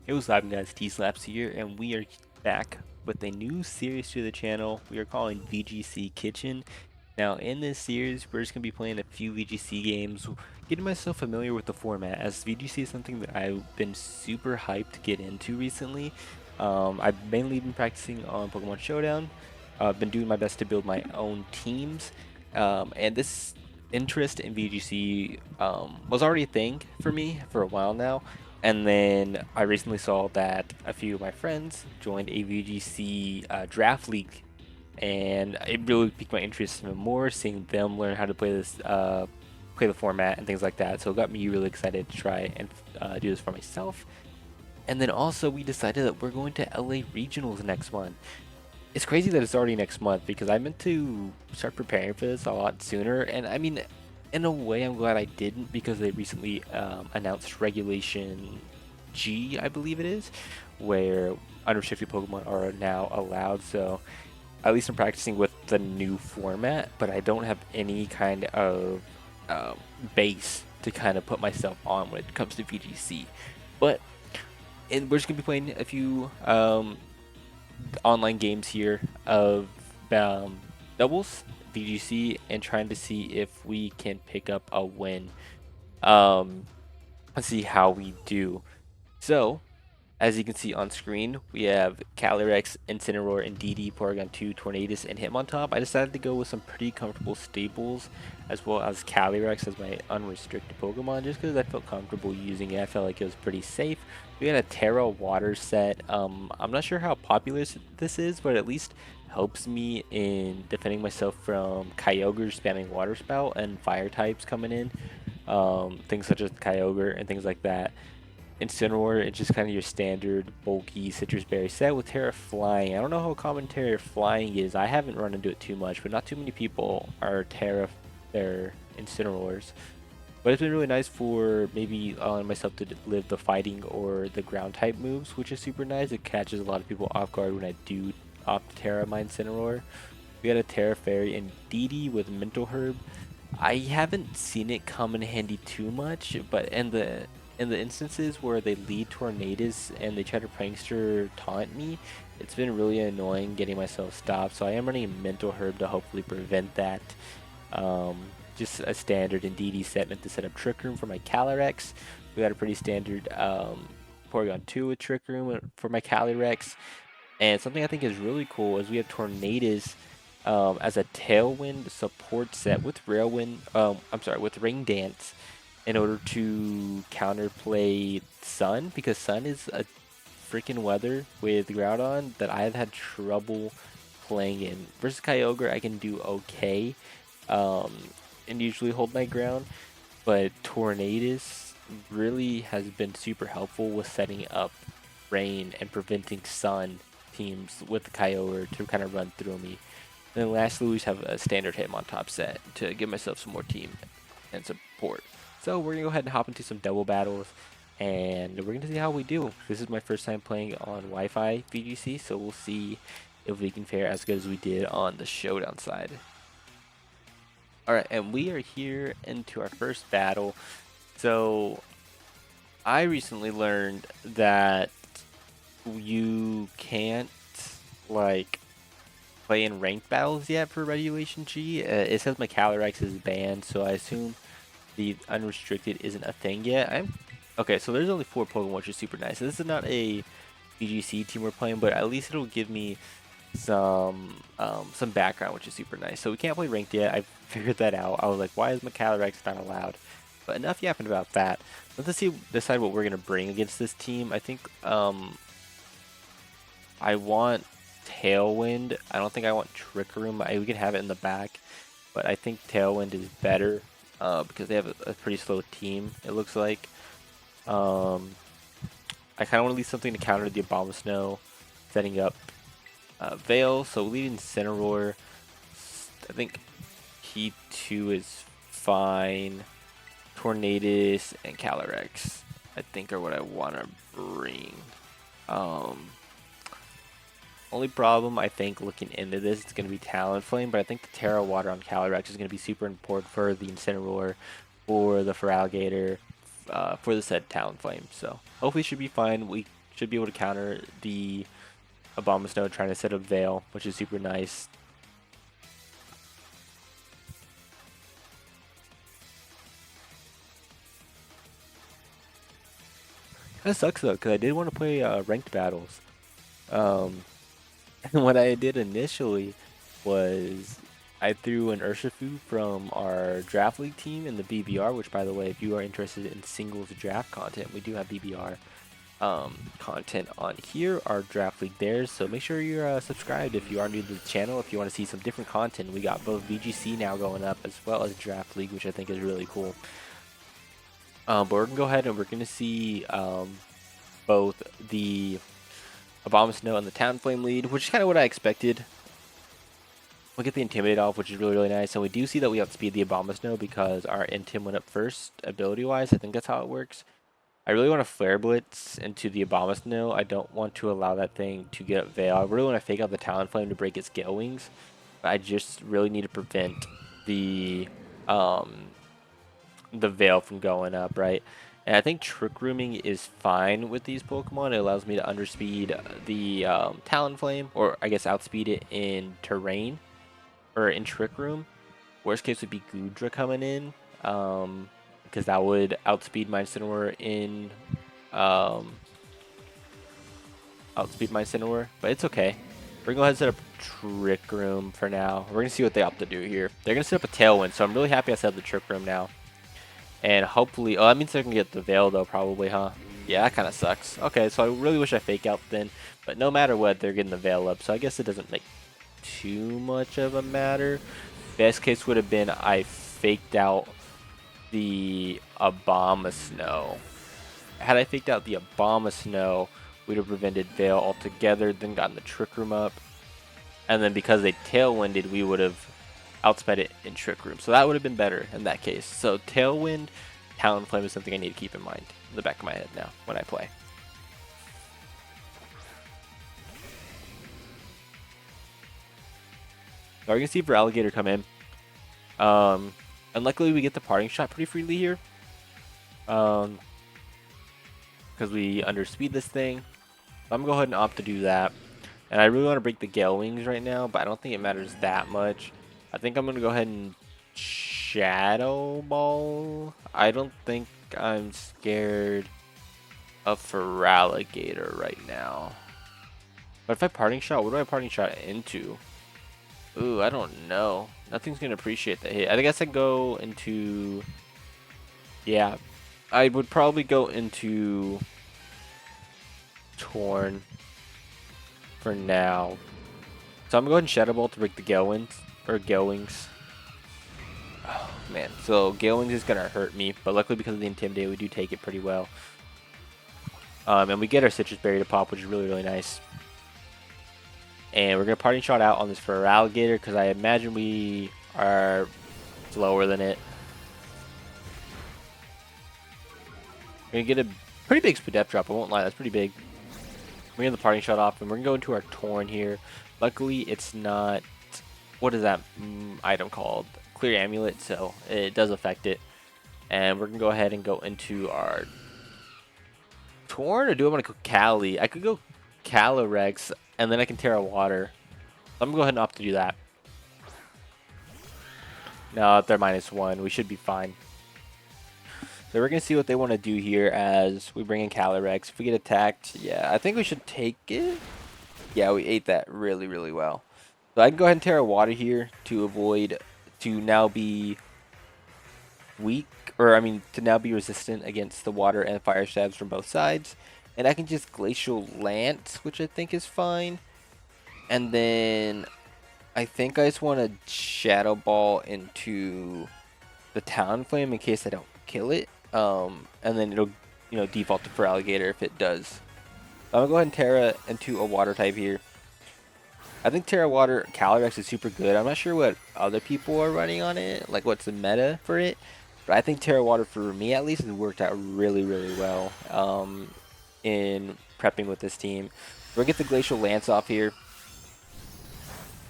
Hey, what's up guys, TSlaps here, and we are back with a new series to the channel we are calling VGC Kitchen. Now in this series, we're just going to be playing a few VGC games, getting myself familiar with the format, as VGC is something that I've been super hyped to get into recently. I've mainly been practicing on Pokemon Showdown. I've been doing my best to build my own teams, and this interest in VGC was already a thing for me for a while now. And then I recently saw that a few of my friends joined a VGC draft league, and it really piqued my interest even more, seeing them learn how to play this, play the format and things like that. So it got me really excited to try and do this for myself. And then also we decided that we're going to LA Regionals next month. It's crazy that it's already next month because I meant to start preparing for this a lot sooner. And I mean, in a way, I'm glad I didn't because they recently announced Regulation G, I believe it is, where unrestricted Pokemon are now allowed. So at least I'm practicing with the new format, but I don't have any kind of um, base to kind of put myself on when it comes to VGC. But we're just gonna be playing a few online games here of um, doubles, VGC, and trying to see if we can pick up a win. Um, let's see how we do. So, as you can see on screen, we have CALYREX, Incineroar, and DD, Porygon 2, Tornadus, and Hitmontop. I decided to go with some pretty comfortable staples, as well as CALYREX as my unrestricted Pokemon, just because I felt comfortable using it. I felt like it was pretty safe. We had a TERA water set. I'm not sure how popular this is, but at least helps me in defending myself from Kyogre spamming Water Spout and Fire types coming in. Things such as Kyogre and things like that. Incineroar, it's just kind of your standard bulky citrus berry set with Terra Flying. I don't know how common Terra Flying is. I haven't run into it too much, but not too many people are Terra their Incineroars. But it's been really nice for maybe allowing myself to live the fighting or the ground type moves, which is super nice. It catches a lot of people off guard when I do opt Terra my Incineroar. We got a Terra Fairy and DD with Mental Herb. I haven't seen it come in handy too much, but in the instances where they lead Tornadus and they try to prankster taunt me, it's been really annoying getting myself stopped. So I am running a Mental Herb to hopefully prevent that. Um, just a standard and DD set meant to set up Trick Room for my CALYREX. We got a pretty standard Porygon 2 with Trick Room for my CALYREX. And something I think is really cool is we have Tornadus as a Tailwind support set with Railwind. With Ring Dance in order to counterplay Sun, because Sun is a freaking weather with Groudon that I've had trouble playing in. Versus Kyogre, I can do okay, um, and usually hold my ground, but Tornadus really has been super helpful with setting up Rain and preventing Sun teams with the Kyogre to kind of run through me. And then lastly, we just have a standard Hitmontop set to give myself some more team and support. So we're gonna go ahead and hop into some double battles, and we're gonna see how we do. This is my first time playing on Wi-Fi VGC, so we'll see if we can fare as good as we did on the Showdown side. Alright, and we are here into our first battle. So I recently learned that you can't like play in ranked battles yet for Regulation G. It says my CALYREX is banned, so I assume the unrestricted isn't a thing yet. Okay, so there's only 4 Pokemon, which is super nice. This is not a VGC team we're playing, but at least it'll give me some background, which is super nice. So we can't play ranked yet. I figured that out. I was like, why is my CALYREX not allowed? But enough yapping about that. Let's decide what we're gonna bring against this team. I think I want Tailwind. I don't think I want Trick Room. We can have it in the back, but I think Tailwind is better because they have a pretty slow team, it looks like. I kind of want to leave something to counter the Abomasnow, setting up Veil. So leaving Incineroar, I think Key 2 is fine. Tornadus and CALYREX, I think, are what I want to bring. Only problem, I think, looking into this, it's going to be Talonflame, but I think the Terra Water on CALYREX is going to be super important for the Incineroar, for the Feraligatr, for the said Talonflame. So hopefully it should be fine. We should be able to counter the Abomasnow trying to set up Veil, which is super nice. That sucks though, because I did want to play ranked battles. And what I did initially was I threw an Urshifu from our draft league team in the BBR, which by the way, if you are interested in singles draft content, we do have BBR content on here, our draft league there. So make sure you're subscribed if you are new to the channel. If you want to see some different content, we got both VGC now going up as well as draft league, which I think is really cool. But we're gonna go ahead and we're gonna see both the Abomasnow and the Talonflame lead, which is kind of what I expected. We'll get the Intimidate off, which is really, really nice. And we do see that we outspeed the Abomasnow because our Intim went up first, ability-wise. I think that's how it works. I really want to Flare Blitz into the Abomasnow. I don't want to allow that thing to get up Veil. I really want to fake out the Talonflame to break its Gale Wings. But I just really need to prevent the Veil from going up, right? And I think Trick Rooming is fine with these Pokemon. It allows me to underspeed the Talonflame, or I guess outspeed it in terrain, or in Trick Room. Worst case would be Goodra coming in, because that would outspeed my Incineroar in, but it's okay. We're gonna go ahead and set up Trick Room for now. We're gonna see what they opt to do here. They're gonna set up a Tailwind, so I'm really happy I set up the Trick Room now. And hopefully, oh, that means they're gonna get the Veil though, probably, huh? Yeah, that kind of sucks. Okay, so I really wish I fake out then, but no matter what, they're getting the Veil up, so I guess it doesn't make too much of a matter. Best case would have been I faked out the Abomasnow. Had I faked out the Abomasnow, we'd have prevented Veil altogether, then gotten the Trick Room up, and then because they Tailwinded, we would have outsped it in Trick Room. So that would have been better in that case. So Tailwind, Talonflame is something I need to keep in mind in the back of my head now when I play. So we're going to see for Alligator come in. And luckily we get the parting shot pretty freely here. Because we underspeed this thing. So I'm going to go ahead and opt to do that. And I really want to break the Gale Wings right now, but I don't think it matters that much. I think I'm going to go ahead and Shadow Ball. I don't think I'm scared of Feraligatr right now. But if I parting shot, what do I parting shot into? Ooh, I don't know. Nothing's going to appreciate that hit. I guess I'd go into... Yeah, I would probably go into Torn for now. So I'm going to go ahead and Shadow Ball to break the Gale Wings. Or Gale Wings. Oh, man. So Gale Wings is going to hurt me. But luckily because of the Intimidate, we do take it pretty well. And we get our Citrus Berry to pop, which is really, really nice. And we're going to parting shot out on this Feraligatr because I imagine we are slower than it. We're going to get a pretty big Spadep drop. I won't lie. That's pretty big. We're going to get the parting shot off. And we're going to go into our Torn here. Luckily, it's not... What is that item called? Clear Amulet, so it does affect it. And we're going to go ahead and go into our Torn, or do I want to go Cali? I could go CALYREX, and then I can TERA Water. I'm going to go ahead and opt to do that. No, if they're -1, we should be fine. So we're going to see what they want to do here as we bring in CALYREX. If we get attacked, yeah, I think we should take it. Yeah, we ate that really, really well. So I can go ahead and TERA Water here to avoid, to now be weak, or I mean, to now be resistant against the water and fire stabs from both sides. And I can just Glacial Lance, which I think is fine. And then I think I just want to Shadow Ball into the Talonflame in case I don't kill it. And then it'll, you know, default to Feraligatr if it does. So I'm going to go ahead and TERA into a water type here. I think TERA Water CALYREX is super good. I'm not sure what other people are running on it, like what's the meta for it. But I think TERA Water, for me at least, has worked out really, really well in prepping with this team. We're going to get the Glacial Lance off here.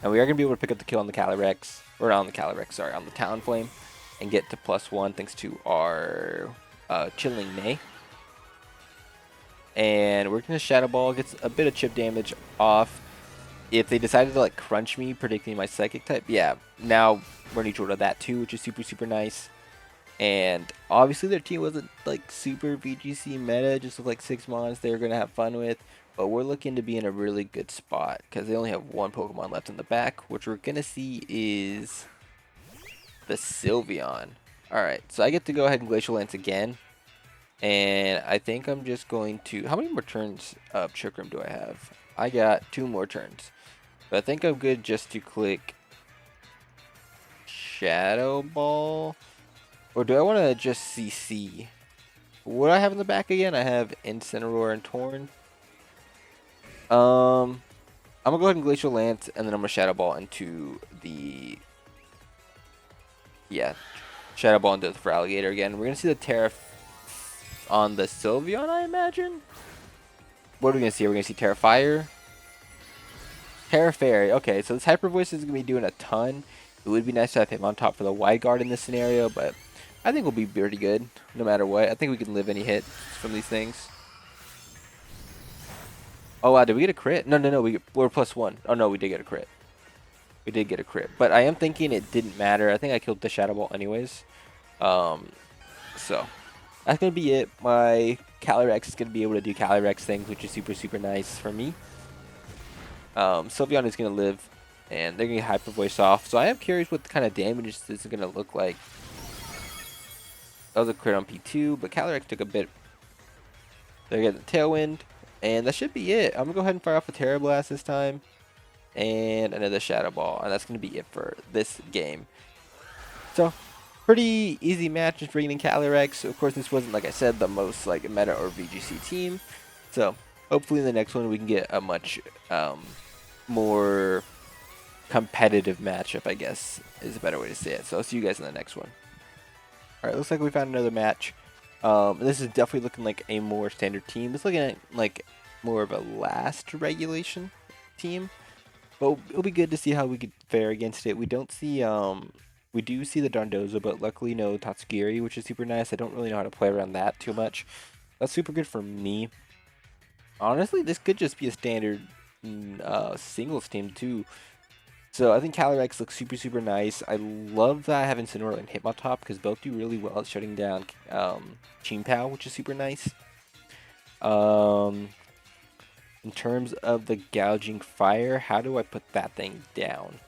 And we are going to be able to pick up the kill on the CALYREX, or not on the CALYREX, sorry, on the Talonflame. And get to +1 thanks to our Chilling May. and we're gonna Shadow Ball, gets a bit of chip damage off. If they decided to like crunch me, predicting my Psychic type, yeah, now we're neutral to that too, which is super nice. And obviously their team wasn't like super VGC meta, just with like 6 mons they were gonna have fun with. But we're looking to be in a really good spot because they only have one Pokemon left in the back, which we're gonna see is the Sylveon. Alright, so I get to go ahead and Glacial Lance again. And I think I'm just going to... How many more turns of Trick Room do I have? I got 2 more turns. But I think I'm good just to click Shadow Ball. Or do I want to just CC? What do I have in the back again? I have Incineroar and Torn. I'm going to go ahead and Glacial Lance, and then I'm going to Shadow Ball into the... Yeah, Shadow Ball into the Feraligatr again. We're going to see the TERA on the Sylveon, I imagine? What are we going to see? We're going to see TERA Fire. TERA Fairy. Okay, so this Hyper Voice is going to be doing a ton. It would be nice to have him on top for the Wide Guard in this scenario, but I think we'll be pretty good no matter what. I think we can live any hit from these things. Oh wow, did we get a crit? No, we're +1. Oh no, we did get a crit. We did get a crit, but I am thinking it didn't matter. I think I killed the Shadow Ball anyways. So that's gonna be it. My CALYREX is gonna be able to do CALYREX things, which is super nice for me. Sylveon is gonna live, and they're gonna get Hyper Voice off. So I am curious what kind of damage this is gonna look like. That was a crit on P2, but CALYREX took a bit. They're getting the Tailwind, and that should be it. I'm gonna go ahead and fire off a Terra Blast this time, and another Shadow Ball, and that's gonna be it for this game. So, pretty easy match just bringing in CALYREX. Of course, this wasn't, like I said, the most like meta or VGC team. So, hopefully in the next one we can get a much more competitive matchup, I guess, is a better way to say it. So, I'll see you guys in the next one. Alright, looks like we found another match. This is definitely looking like a more standard team. It's looking at like more of a last regulation team. But it'll be good to see how we could fare against it. We don't see we do see the Dondozo, but luckily no Tatsugiri, which is super nice. I don't really know how to play around that too much. That's super good for me. Honestly, this could just be a standard singles team too. So I think CALYREX looks super nice. I love that I have Incineroar and Hitmontop because both do really well at shutting down Chien-Pao, which is super nice. In terms of the Gouging Fire, how do I put that thing down?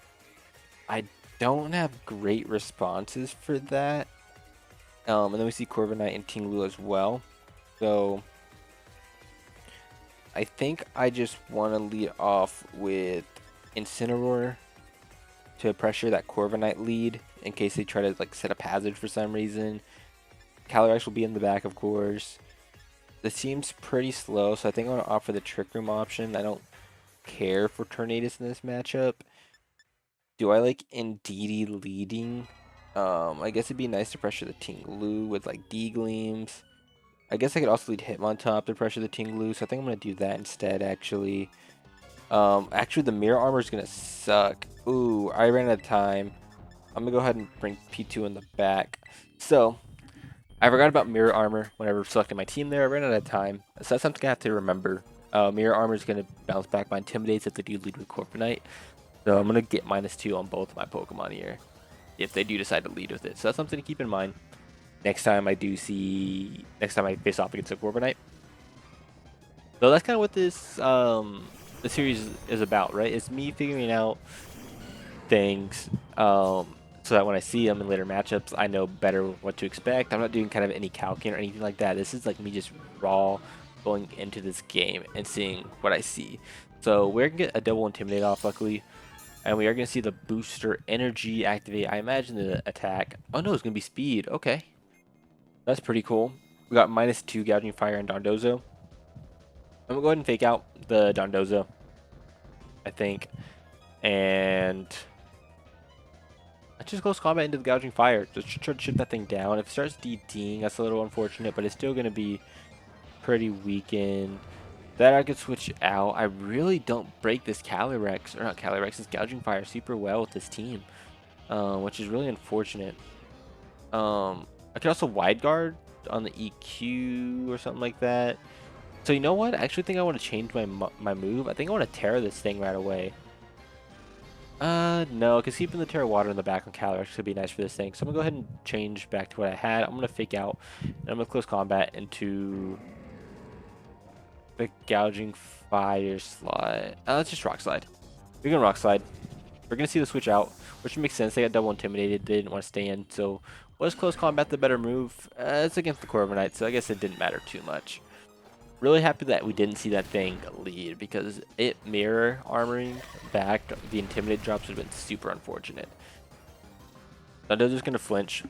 I don't have great responses for that. And then we see Corviknight and Tinglu as well. So I think I just want to lead off with Incineroar to pressure that Corviknight lead in case they try to like set up hazard for some reason. CALYREX will be in the back, of course. The team's pretty slow, so I think I'm going to opt for the Trick Room option. I don't care for Tornadus in this matchup. Do I like Indeedee leading? I guess it'd be nice to pressure the Tinglu with like D-Gleams. I guess I could also lead Hitmontop to pressure the Tinglu, so I think I'm going to do that instead, actually. Actually, the Mirror Armor is going to suck. Ooh, I ran out of time. I'm going to go ahead and bring P2 in the back. So, I forgot about Mirror Armor whenever selecting my team there. I ran out of time. So that's something I have to remember. Mirror Armor is going to bounce back my Intimidates if they do lead with Corviknight. So I'm going to get -2 on both my Pokemon here if they do decide to lead with it. So that's something to keep in mind next time I face off against a Corviknight. So that's kind of what this the series is about, right? It's me figuring out things so that when I see them in later matchups, I know better what to expect. I'm not doing kind of any calcing or anything like that. This is like me just raw going into this game and seeing what I see. So we're going to get a double Intimidate off, luckily. And we are going to see the Booster Energy activate. I imagine the attack. Oh no, it's going to be Speed. Okay. That's pretty cool. We got -2 Gouging Fire and Dondozo. I'm going to go ahead and fake out the Dondozo, I think. And let's just close combat into the Gouging Fire. Just try to shoot that thing down. If it starts DTing, that's a little unfortunate, but it's still going to be pretty weakened. That I could switch out. I really don't break this CALYREX, or not CALYREX, this Gouging Fire super well with this team, which is really unfortunate. I could also Wide Guard on the EQ or something like that. So you know what? I actually think I want to change my move. I think I want to TERA this thing right away. No, because keeping the TERA water in the back on CALYREX should be nice for this thing. So I'm gonna go ahead and change back to what I had. I'm gonna fake out, and I'm gonna close combat into the gouging fire slide. Let's just rock slide. We're gonna rock slide. We're gonna see the switch out, which makes sense. They got double intimidated. They didn't want to stay in. So was close combat the better move? It's against the Koraidon, so I guess it didn't matter too much. Really happy that we didn't see that thing lead, because it mirror armoring back the intimidate drops would have been super unfortunate. Dondozo's gonna flinch.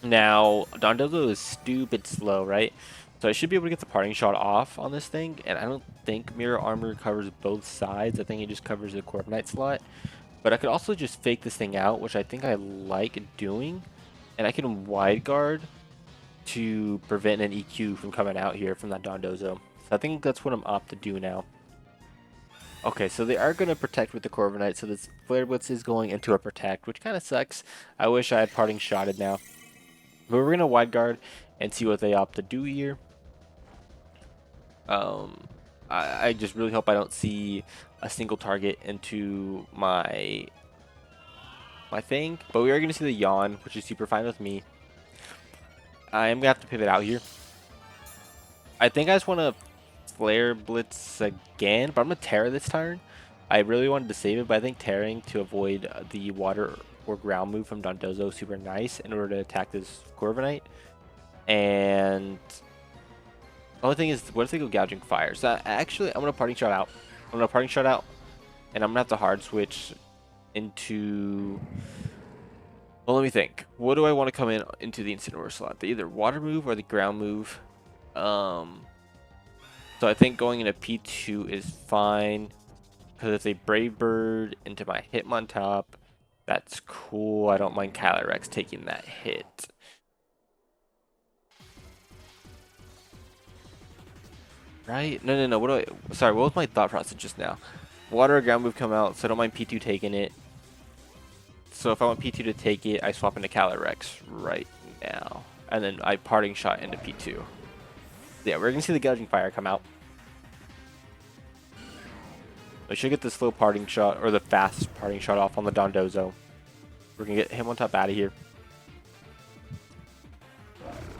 Now Dondozo is stupid slow, right? So I should be able to get the parting shot off on this thing, and I don't think mirror armor covers both sides. I think it just covers the Koraidon slot. But I could also just fake this thing out, which I think I like doing, and I can wide guard to prevent an EQ from coming out here from that Dondozo. So I think that's what I'm opt to do now. Okay, so they are going to protect with the Koraidon, so this Flare Blitz is going into a protect, which kind of sucks. I wish I had parting shotted now. But we're going to wide guard and see what they opt to do here. I just really hope I don't see a single target into my thing. But we are going to see the yawn, which is super fine with me. I am going to have to pivot out here. I think I just want to Flare Blitz again, but I'm going to TERA this turn. I really wanted to save it, but I think tearing to avoid the water or ground move from Dondozo is super nice in order to attack this Koraidon. And the only thing is, what if they go gouging fire? So actually, I'm going to parting shot out. I'm going to parting shot out, and I'm going to have to hard switch into... Well, let me think. What do I want to come into the Incineroar slot? The either water move or the ground move. So I think going into P2 is fine. Because if they Brave Bird into my Hitmontop, that's cool. I don't mind CALYREX taking that hit. Right? No. What do I... Sorry, what was my thought process just now? Water or ground move come out, so I don't mind P2 taking it. So if I want P2 to take it, I swap into CALYREX right now. And then I parting shot into P2. Yeah, we're going to see the gouging fire come out. I should get the slow parting shot, or the fast parting shot off on the Dondozo. We're going to get him on top out of here.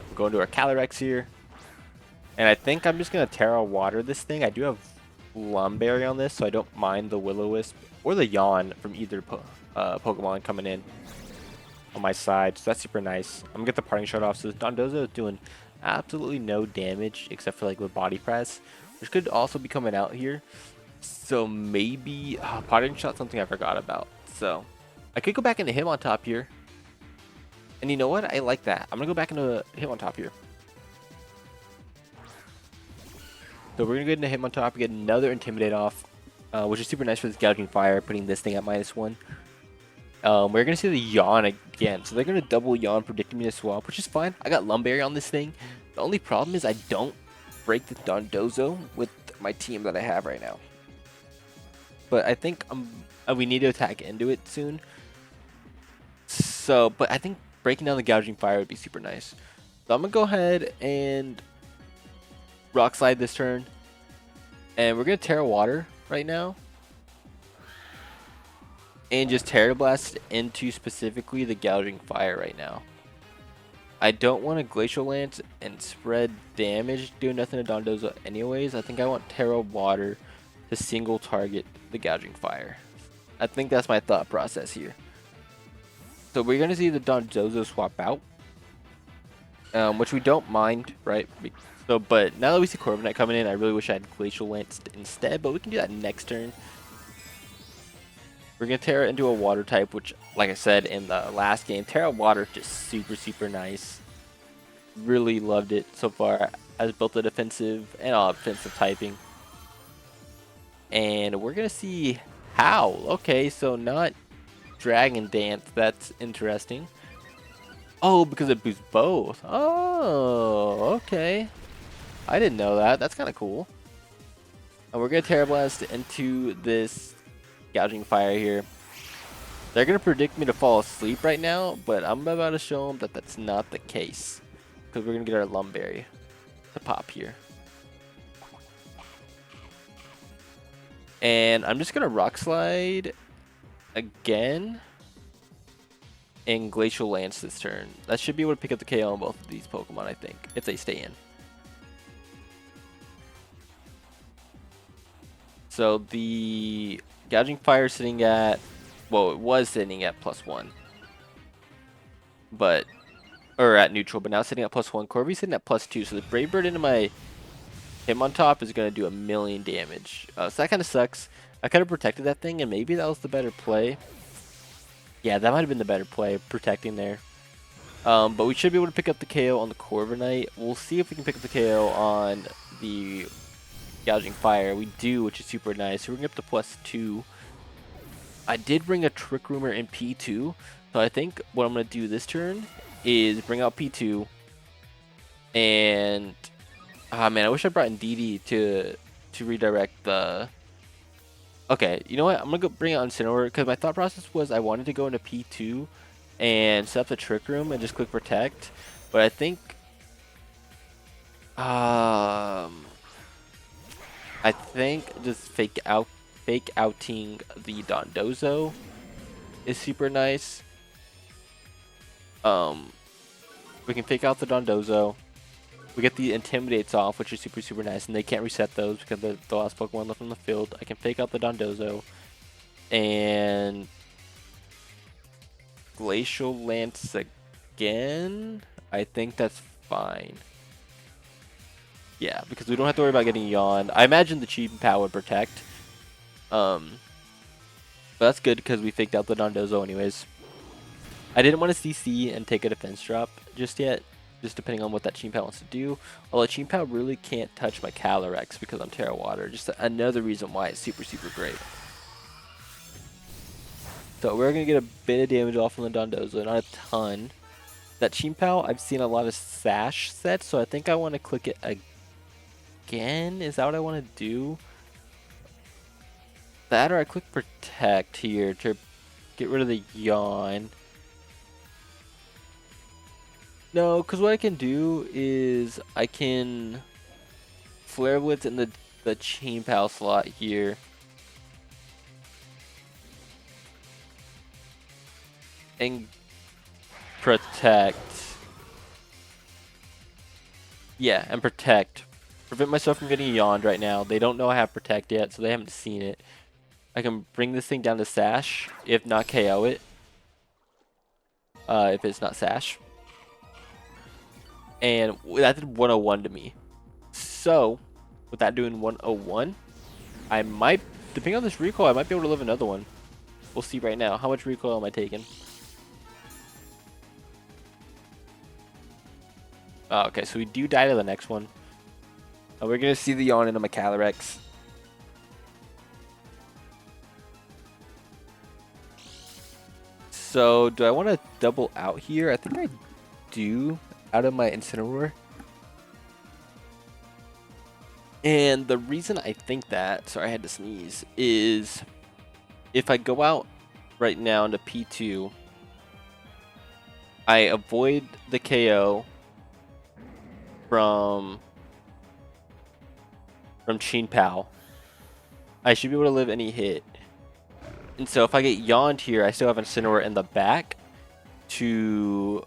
We'll go into our CALYREX here. And I think I'm just going to TERA water this thing. I do have Lumberry on this, so I don't mind the Will-O-Wisp or the Yawn from either Pokemon coming in on my side. So that's super nice. I'm going to get the parting shot off. So the Dondozo is doing absolutely no damage except for like with body press, which could also be coming out here. So maybe parting shot, something I forgot about. So I could go back into him on top here. And you know what? I like that. I'm going to go back into him on top here. So we're going to get into him on top, get another Intimidate off, which is super nice for this Gouging Fire, putting this thing at -1. We're going to see the Yawn again. So they're going to double Yawn, predicting me to swap, which is fine. I got Lumberry on this thing. The only problem is I don't break the Dondozo with my team that I have right now. But I think we need to attack into it soon. So, but I think breaking down the Gouging Fire would be super nice. So I'm going to go ahead and Rock Slide this turn. And we're going to TERA Water right now. And just Tera Blast into specifically the Gouging Fire right now. I don't want to Glacial Lance and spread damage doing nothing to Dondozo anyways. I think I want TERA Water to single target the Gouging Fire. I think that's my thought process here. So we're going to see the Dondozo swap out. Which we don't mind, right? So, but now that we see Koraidon coming in, I really wish I had Glacial Lance instead, but we can do that next turn. We're going to TERA into a water type, which, like I said in the last game, TERA Water just super nice. Really loved it so far as both the defensive and offensive typing. And we're going to see Howl. Okay, so not Dragon Dance. That's interesting. Oh, because it boosts both. Oh, okay. I didn't know that. That's kind of cool. And we're going to TERA Blast into this Gouging Fire here. They're going to predict me to fall asleep right now, but I'm about to show them that that's not the case. Because we're going to get our Lumberry to pop here. And I'm just gonna Rock Slide again and Glacial Lance this turn. That should be able to pick up the KO on both of these Pokemon, I think, if they stay in. So the Gouging Fire is sitting at, well, it was sitting at +1, but, or at neutral, but now it's sitting at +1. Corby's sitting at +2, so the Brave Bird into my Hitmontop is going to do 1,000,000 damage. So that kind of sucks. I could have protected that thing, and maybe that was the better play. Yeah, that might have been the better play, protecting there. But we should be able to pick up the KO on the Corviknight. We'll see if we can pick up the KO on the Gouging Fire. We do, which is super nice. So we're going to get up to +2. I did bring a Trick Rumor in P2, so I think what I'm going to do this turn is bring out P2. And, ah man, I wish I brought in DD to redirect the... Okay, you know what? I'm going to go bring out Incineroar, because my thought process was I wanted to go into P2 and set up the Trick Room and just click Protect. But I think... just fake outing the Dondozo is super nice. We can fake out the Dondozo. We get the Intimidates off, which is super nice, and they can't reset those because they're the last Pokemon left on the field. I can fake out the Dondozo and Glacial Lance again. I think that's fine. Yeah, because we don't have to worry about getting yawned. I imagine the Cheap Power would protect. But that's good because we faked out the Dondozo anyways. I didn't want to CC and take a defense drop just yet, just depending on what that Cheap Power wants to do. Although Cheap Power really can't touch my CALYREX because I'm TERA Water. Just another reason why it's super great. So we're going to get a bit of damage off from the Dondozo, not a ton. That Cheap Power, I've seen a lot of Sash sets, so I think I want to click it again. Is that what I want to do? That or I click Protect here to get rid of the Yawn. No, because what I can do is I can Flare Blitz in the Cheap Power slot here. And Protect. Yeah, and Protect. Prevent myself from getting yawned right now. They don't know I have Protect yet, so they haven't seen it. I can bring this thing down to Sash, if not KO it. If it's not Sash. And that did 101 to me. So, with that doing 101, I might, depending on this recoil, I might be able to live another one. We'll see right now. How much recoil am I taking? Okay, so we do die to the next one. We're going to see the yawn into my CALYREX. So, do I want to double out here? I think I do, out of my Incineroar. And the reason I think that, sorry I had to sneeze, is if I go out right now into P2, I avoid the KO from Cheap Power. I should be able to live any hit. And so if I get yawned here, I still have Incineroar in the back to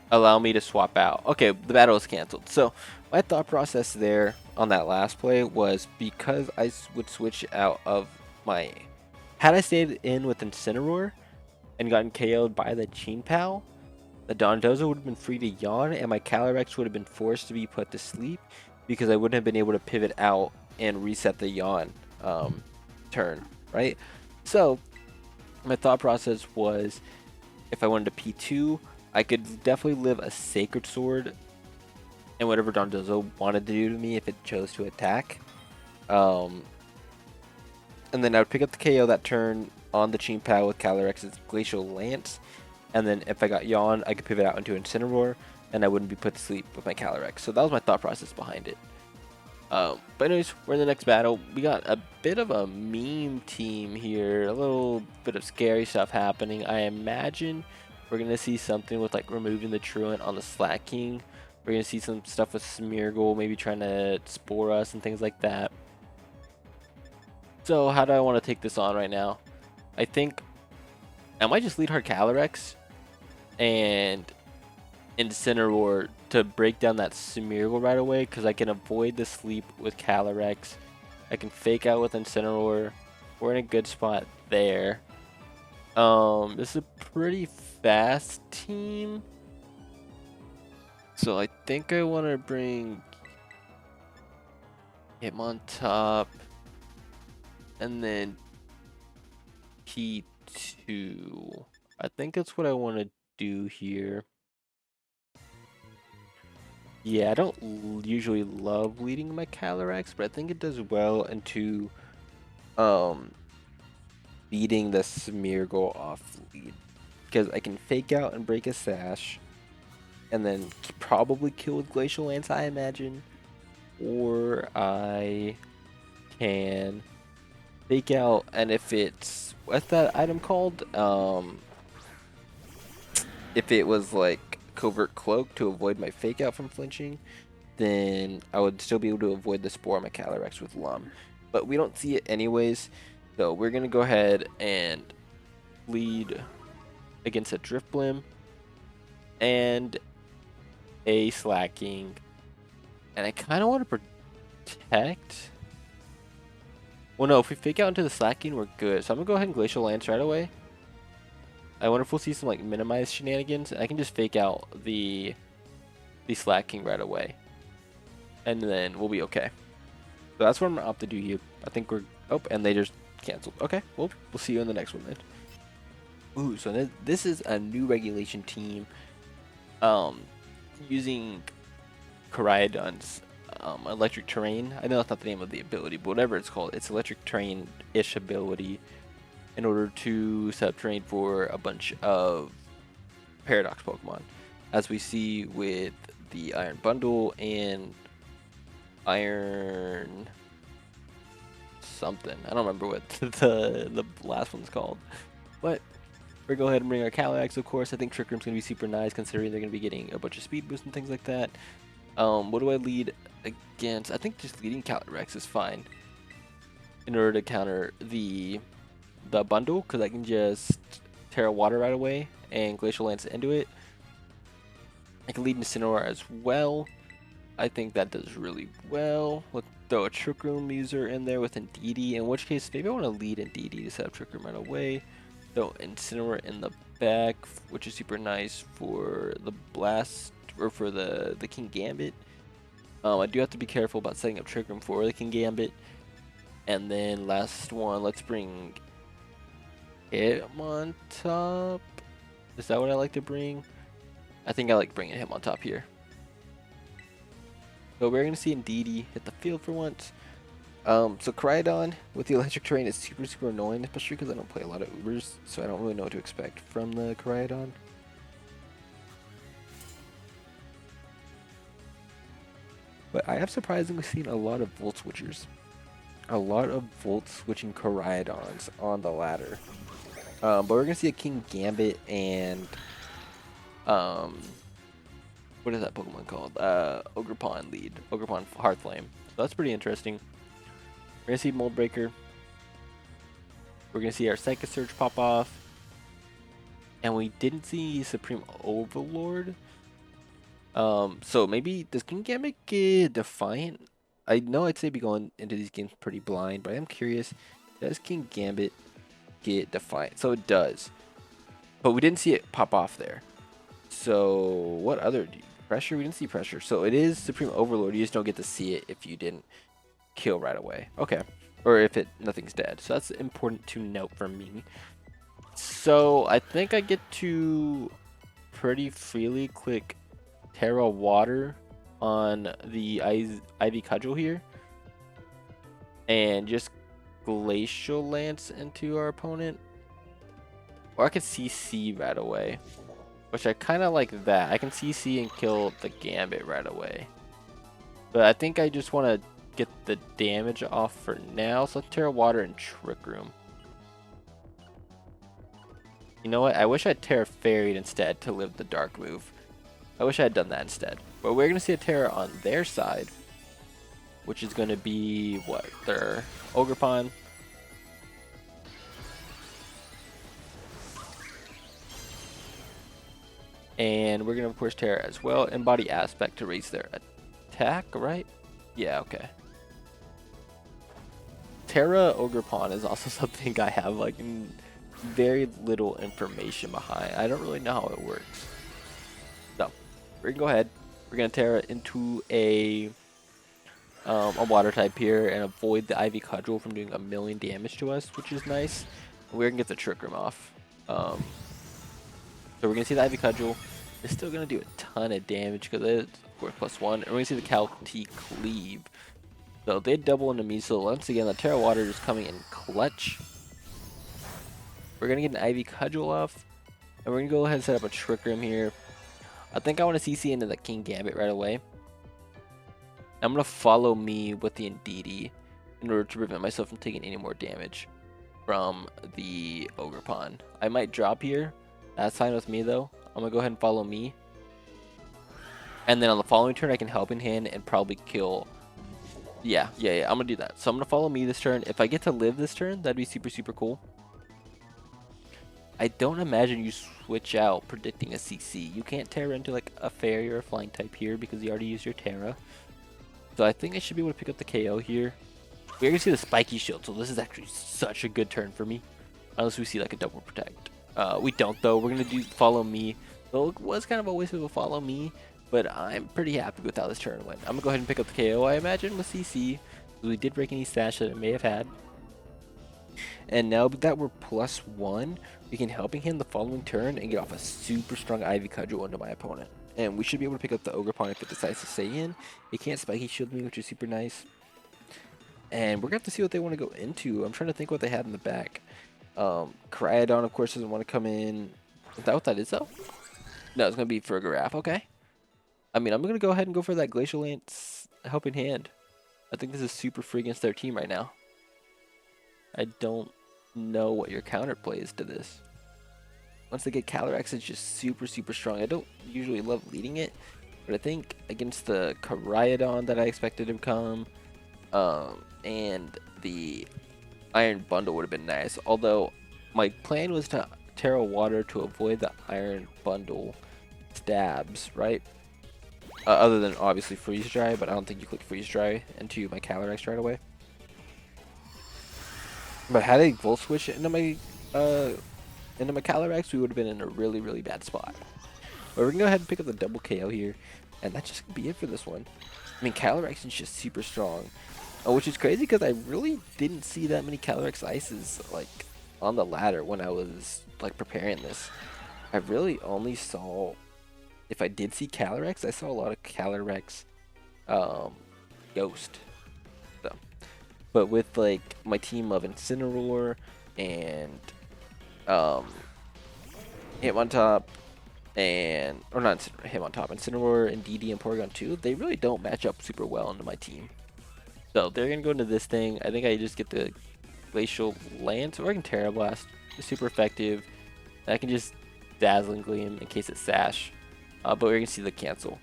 allow me to swap out. Okay, the battle is canceled. So my thought process there on that last play was because I would switch out of my... Had I stayed in with Incineroar and gotten KO'd by the Cheap Power, the Dondozo would have been free to yawn and my CALYREX would have been forced to be put to sleep because I wouldn't have been able to pivot out and reset the yawn turn, right? So my thought process was if I wanted to P2, I could definitely live a Sacred Sword and whatever Dondozo wanted to do to me if it chose to attack. And then I would pick up the KO that turn on the Cheap Power with CALYREX's Glacial Lance. And then if I got yawn, I could pivot out into Incineroar and I wouldn't be put to sleep with my CALYREX. So that was my thought process behind it. But anyways, we're in the next battle. We got a bit of a meme team here, a little bit of scary stuff happening. I imagine we're going to see something with like removing the Truant on the Slacking. We're going to see some stuff with Smeargle, maybe trying to spore us and things like that. So how do I want to take this on right now? I think I might just lead hard CALYREX and Incineroar to break down that Smeargle right away, because I can avoid the sleep with CALYREX. I can fake out with Incineroar. We're in a good spot there. This is a pretty fast team, so I think I want to bring him on top, and then P2. I think that's what I want to do here. Yeah, I don't usually love leading my CALYREX, but I think it does well into beating the Smeargle off lead, because I can fake out and break a sash, and then probably kill with Glacial Lance, I imagine, or I can fake out, and if it's, what's that item called? If it was like Covert Cloak to avoid my fake out from flinching, then I would still be able to avoid the Spore on my CALYREX with Lum. But we don't see it anyways, so we're gonna go ahead and lead against a Drifblim and a Slacking, and I kind of want to protect. Well, no, if we fake out into the Slacking, we're good. So I'm gonna go ahead and Glacial Lance right away. I wonder if we'll see some like minimize shenanigans. I can just fake out the Slacking right away, and then we'll be okay. So that's what I'm gonna opt to do here. I think we're, oh, and they just canceled. Okay, well, we'll see you in the next one then. Ooh, so this is a new regulation team, using Koraidon's electric terrain. I know that's not the name of the ability, but whatever it's called, it's electric terrain-ish ability, in order to set up terrain for a bunch of Paradox Pokemon, as we see with the Iron Bundle and Iron something. I don't remember what the last one's called, but we're gonna go ahead and bring our CALYREX, of course. I think Trick Room's gonna be super nice, considering they're gonna be getting a bunch of speed boosts and things like that. What do I lead against? I think just leading CALYREX is fine in order to counter the bundle, because I can just TERA Water right away and Glacial Lance into it. I can lead Incineroar as well. I think that does really well. Let's throw a Trick Room user in there with Indeedee, in which case maybe I want to lead Indeedee to set up Trick Room right away. Throw Incineroar in the back, which is super nice for the Blast, or for the King Gambit. I do have to be careful about setting up Trick Room for the King Gambit. And then last one, let's bring him on top. Is that what I like to bring? I think I like bringing him on top here. So we're going to see Indeedee hit the field for once. So Koraidon with the electric terrain is super annoying, especially because I don't play a lot of Ubers, so I don't really know what to expect from the Koraidon. But I have surprisingly seen a lot of Volt Switchers. A lot of Volt Switching Koraidons on the ladder. But we're going to see a King Gambit and what is that Pokemon called? Ogerpon lead. Ogerpon Heartflame. So that's pretty interesting. We're going to see Mold Breaker. We're going to see our Psychic Surge pop off. And we didn't see Supreme Overlord. So maybe, does King Gambit get Defiant? I know I'd say be going into these games pretty blind, but I am curious, does King Gambit get Defiant? So it does. But we didn't see it pop off there. So what other pressure? We didn't see pressure. So it is Supreme Overlord. You just don't get to see it if you didn't kill right away. Okay. Or if nothing's dead. So that's important to note for me. So I think I get to pretty freely click TERA Water on the Ivy Cudgel here, and just Glacial Lance into our opponent. Or I could CC right away, which I kind of like that. I can CC and kill the Gambit right away. But I think I just want to get the damage off for now. So let's TERA Water and Trick Room. You know what? I wish I'd TERA Fairied instead to live the Dark move. I wish I had done that instead. But we're going to see a TERA on their side, which is going to be, what, their Ogerpon. And we're gonna of course TERA as well, and body aspect to raise their attack, right? Yeah, okay. TERA Ogre Pawn is also something I have like very little information behind. I don't really know how it works. So we're gonna go ahead. We're gonna TERA into a water type here and avoid the Ivy Cudgel from doing 1,000,000 damage to us, which is nice. We're gonna get the Trick Room off. So we're gonna see the Ivy Cudgel. It's still gonna do a ton of damage because it's of course +1. And we're gonna see the Calty Cleave. So they double into me. So once again, the TERA Water is coming in clutch. We're gonna get an Ivy Cudgel off, and we're gonna go ahead and set up a Trick Room here. I think I want to CC into the King Gambit right away. I'm gonna follow me with the Indeedee in order to prevent myself from taking any more damage from the Ogre Pawn. I might drop here. That's fine with me though. I'm gonna go ahead and follow me. And then on the following turn, I can help in hand and probably kill. Yeah. I'm gonna do that. So I'm gonna follow me this turn. If I get to live this turn, that'd be super cool. I don't imagine you switch out predicting a CC. You can't TERA into like a fairy or a flying type here because you already used your TERA. So I think I should be able to pick up the KO here. We're gonna see the spiky shield, so this is actually such a good turn for me. Unless we see like a double protect. We don't though. We're gonna do follow me. So it was kind of a waste of a follow me, but I'm pretty happy with how this turn went. I'm gonna go ahead and pick up the KO, I imagine, with CC. We did break any stash that it may have had. And now that we're +1, we can helping him the following turn and get off a super strong Ivy Cudgel into my opponent. And we should be able to pick up the Ogre Pawn if it decides to stay in. It can't spiky shield me, which is super nice. And we're going to have to see what they want to go into. I'm trying to think what they had in the back. Koraidon, of course, doesn't want to come in. Is that what that is, though? No, it's going to be for a Giraffe. Okay. I mean, I'm going to go ahead and go for that Glacial Lance helping hand. I think this is super free against their team right now. I don't know what your counterplay is to this. Once they get CALYREX, it's just super strong. I don't usually love leading it, but I think against the Koraidon that I expected to come, and the Iron Bundle would have been nice. Although my plan was to TERA Water to avoid the Iron Bundle stabs, right? Other than obviously Freeze Dry, but I don't think you click Freeze Dry into my CALYREX right away. But had I Volt Switch into my CALYREX, we would have been in a really bad spot. But we're gonna go ahead and pick up the double KO here, and that's just gonna be it for this one. I mean, CALYREX is just super strong, which is crazy because I really didn't see that many CALYREX ices like on the ladder when I was like preparing this. I really only saw, if I did see CALYREX, I saw a lot of CALYREX Ghost. So, but with like my team of Incineroar and Hitmontop and, or not Hitmontop, Incineroar and DD and Porygon 2, they really don't match up super well into my team. So they're gonna go into this thing. I think I just get the Glacial Lance, or I can TERA Blast. It's super effective. I can just Dazzling Gleam in case it's Sash. But we're gonna see the cancel.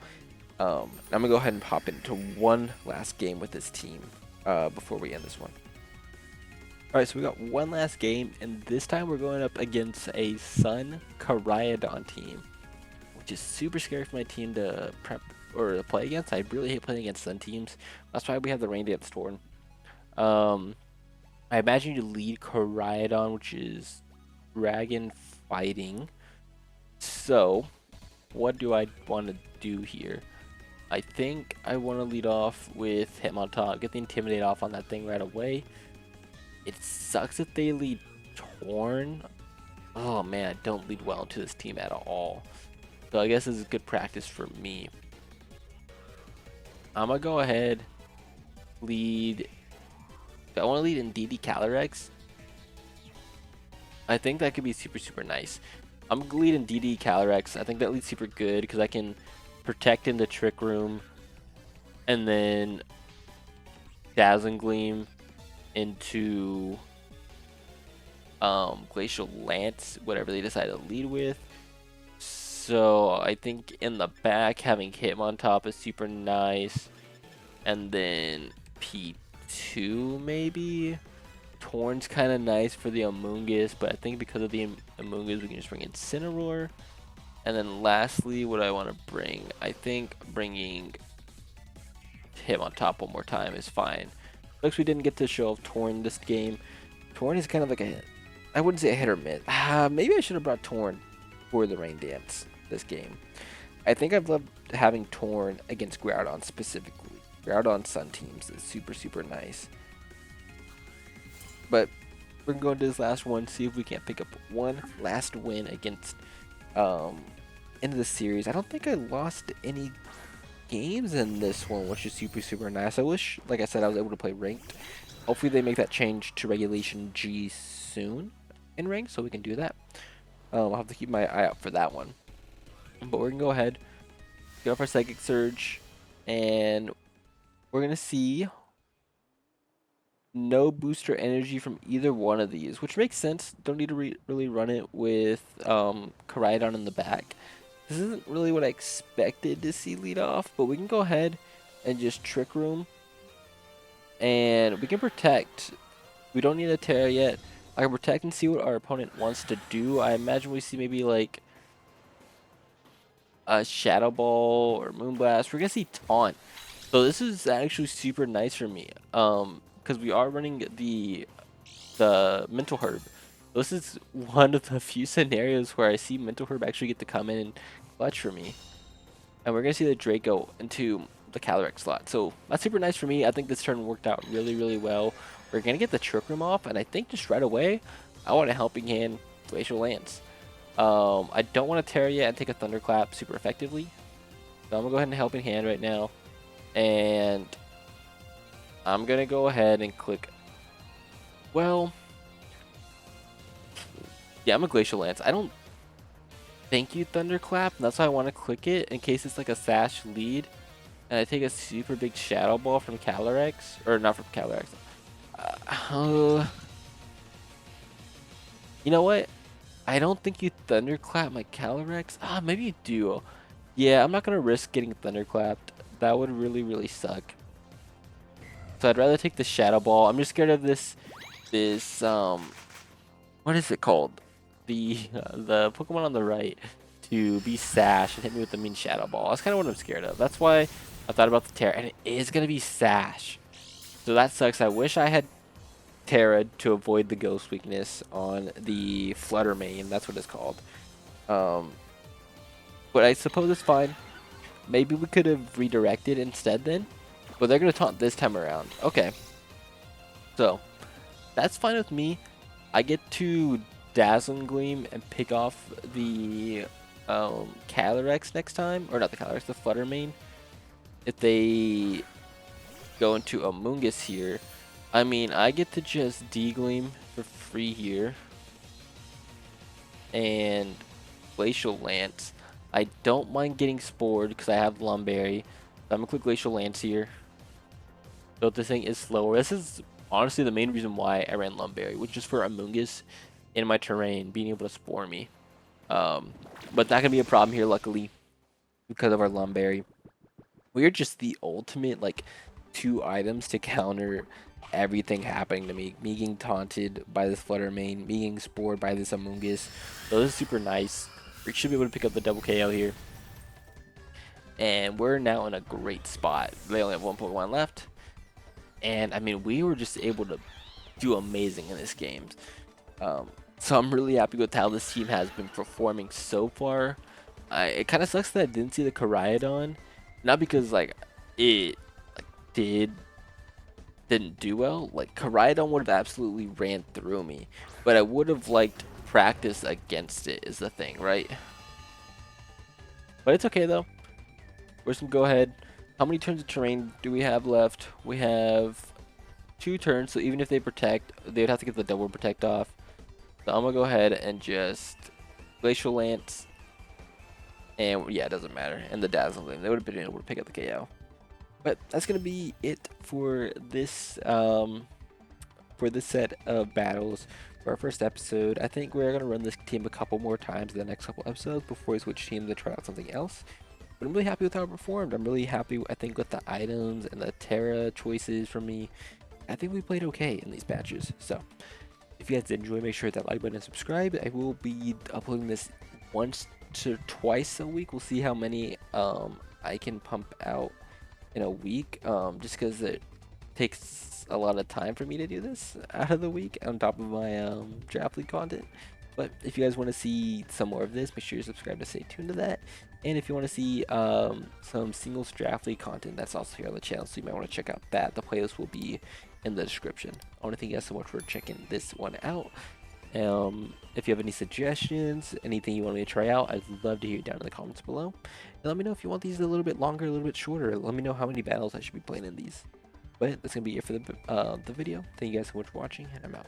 I'm gonna go ahead and pop into one last game with this team before we end this one. Alright, so we got one last game, and this time we're going up against a Sun Koraidon team, which is super scary for my team to prep or to play against. I really hate playing against Sun teams. That's why we have the Rain Dance Torn. I imagine you lead Koraidon, which is Dragon Fighting. So, what do I want to do here? I think I want to lead off with Hitmontop, get the Intimidate off on that thing right away. It sucks if they lead Torn. Oh man, I don't lead well into this team at all. So I guess this is good practice for me. I'm gonna go ahead, lead. I want to lead in DD CALYREX. I think that could be super nice. I'm gonna lead in DD CALYREX. I think that leads super good because I can protect in the Trick Room and then Dazzling Gleam into Glacial Lance, whatever they decide to lead with. So I think in the back having Hitmontop is super nice, and then P2 maybe. Torn's kind of nice for the Amoonguss, but I think because of the Amoonguss we can just bring in Incineroar. And then lastly, what I want to bring, I think bringing him on top one more time is fine. Looks we didn't get to show off Torn this game. Torn is kind of like I wouldn't say a hit or miss. Maybe I should have brought Torn for the Rain Dance this game. I think I've loved having Torn against Groudon specifically. Groudon Sun teams is super, super nice. But we're going to go into this last one, see if we can't pick up one last win against into the series. I don't think I lost any games in this one, which is super, super nice. I wish, like I said, I was able to play ranked. Hopefully they make that change to Regulation G soon in ranked, so we can do that. I'll have to keep my eye out for that one. But we're going to go ahead, get off our Psychic Surge, and we're going to see no booster energy from either one of these, which makes sense. Don't need to really run it with Koraidon in the back. This isn't really what I expected to see lead off, but we can go ahead and just Trick Room, and we can protect. We don't need a TERA yet. I can protect and see what our opponent wants to do. I imagine we see maybe like a Shadow Ball or Moonblast. We're gonna see Taunt. So this is actually super nice for me. Because we are running the Mental Herb. This is one of the few scenarios where I see Mental Herb actually get to come in and clutch for me. And we're going to see the Draco into the CALYREX slot. So that's super nice for me. I think this turn worked out really, really well. We're going to get the Trick Room off, and I think just right away, I want a Helping Hand Glacial Lance. I don't want to TERA yet and take a Thunderclap super effectively. So I'm going to go ahead and Helping Hand right now. And I'm going to go ahead and click, well, yeah, I'm a Glacial Lance. I don't thank you Thunderclap, and that's why I want to click it in case it's like a Sash lead. And I take a super big Shadow Ball from CALYREX, or not from CALYREX. You know what? I don't think you Thunderclap my CALYREX. Maybe you do. Yeah, I'm not going to risk getting Thunderclapped. That would really, really suck. So I'd rather take the Shadow Ball. I'm just scared of this what is it called? The Pokemon on the right to be Sash and hit me with the mean Shadow Ball. That's kind of what I'm scared of. That's why I thought about the TERA, and it is gonna be Sash. So that sucks. I wish I had TERA to avoid the Ghost weakness on the Flutter Mane. That's what it's called. But I suppose it's fine. Maybe we could have redirected instead then. But they're gonna taunt this time around. Okay. So that's fine with me. I get to Dazzling Gleam and pick off the CALYREX next time, or not the CALYREX, the Flutter Mane. If they go into Amoonguss here, I mean, I get to just D-Gleam for free here. And Glacial Lance. I don't mind getting Spored because I have Lumberry. So I'm going to click Glacial Lance here. So this thing is slower. This is honestly the main reason why I ran Lumberry, which is for Amoonguss in my terrain being able to Spore me. But not going to be a problem here, luckily, because of our Lumberry. We are just the ultimate, like, 2 items to counter everything happening to me. Me getting taunted by this Flutter Mane, me getting Spored by this Amoonguss. So this is super nice. We should be able to pick up the double KO here. And we're now in a great spot. They only have 1.1 left. And, I mean, we were just able to do amazing in this game. So I'm really happy with how this team has been performing so far. It kind of sucks that I didn't see the Koraidon. Not because, like, it didn't do well. Like, Koraidon would have absolutely ran through me. But I would have liked practice against it is the thing, right? But it's okay, though. We're just going to go ahead. How many turns of terrain do we have left? We have 2 turns, so even if they protect, they'd have to get the double protect off. So I'm going to go ahead and just Glacial Lance. And yeah, it doesn't matter. And the Dazzling Gleam. They would have been able to pick up the KO. But that's going to be it for this set of battles for our first episode. I think we're going to run this team a couple more times in the next couple episodes before we switch teams and try out something else. But I'm really happy with how it performed. I'm really happy, I think, with the items and the TERA choices for me. I think we played okay in these matches. So if you guys did enjoy, make sure to hit that like button and subscribe. I will be uploading this once to twice a week. We'll see how many I can pump out in a week, just because it takes a lot of time for me to do this out of the week on top of my draft league content. But if you guys want to see some more of this, make sure you subscribe to stay tuned to that. And if you want to see some singles draft league content, that's also here on the channel, so you might want to check out that. The playlist will be in the description. I want to thank you guys so much for checking this one out. If you have any suggestions, anything you want me to try out, I'd love to hear it down in the comments below. And let me know if you want these a little bit longer, a little bit shorter. Let me know how many battles I should be playing in these. But that's going to be it for the video. Thank you guys so much for watching, and I'm out.